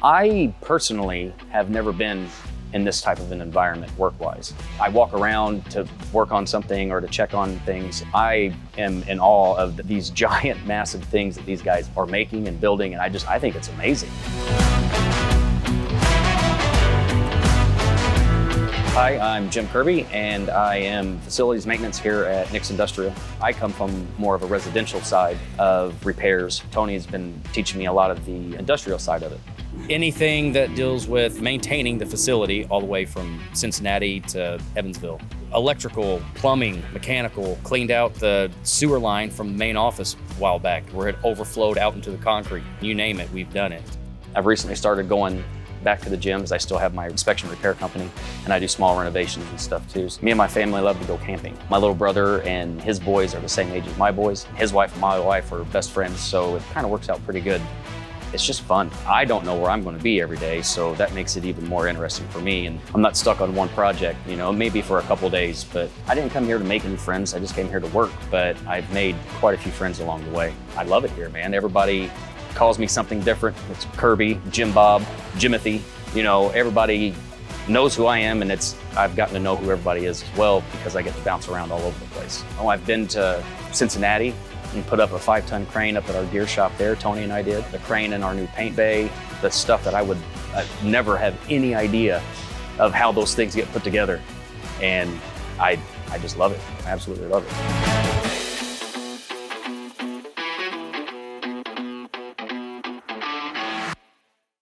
I personally have never been in this type of an environment work-wise. I walk around to work on something or to check on things. I am in awe of these giant, massive things that these guys are making and building, and I think it's amazing. Hi, I'm Jim Kerby, and I am facilities maintenance here at Nix Industrial. I come from more of a residential side of repairs. Tony has been teaching me a lot of the industrial side of it. Anything that deals with maintaining the facility all the way from Cincinnati to Evansville. Electrical, plumbing, mechanical, cleaned out the sewer line from the main office a while back where it overflowed out into the concrete. You name it, we've done it. I've recently started going back to the gyms. I still have my inspection repair company, and I do small renovations and stuff too. So me and my family love to go camping. My little brother and his boys are the same age as my boys. His wife and my wife are best friends, so it kind of works out pretty good. It's just fun. I don't know where I'm going to be every day, so that makes it even more interesting for me. And I'm not stuck on one project, you know, maybe for a couple days, but I didn't come here to make any friends. I just came here to work, but I've made quite a few friends along the way. I love it here, man. Everybody calls me something different. It's Kerby, Jim Bob, Jimothy. You know, everybody knows who I am, and I've gotten to know who everybody is as well because I get to bounce around all over the place. Oh, I've been to Cincinnati and put up a 5-ton crane up at our gear shop there. Tony and I did. The crane in our new paint bay, the stuff that I'd never have any idea of how those things get put together. And I just love it. I absolutely love it.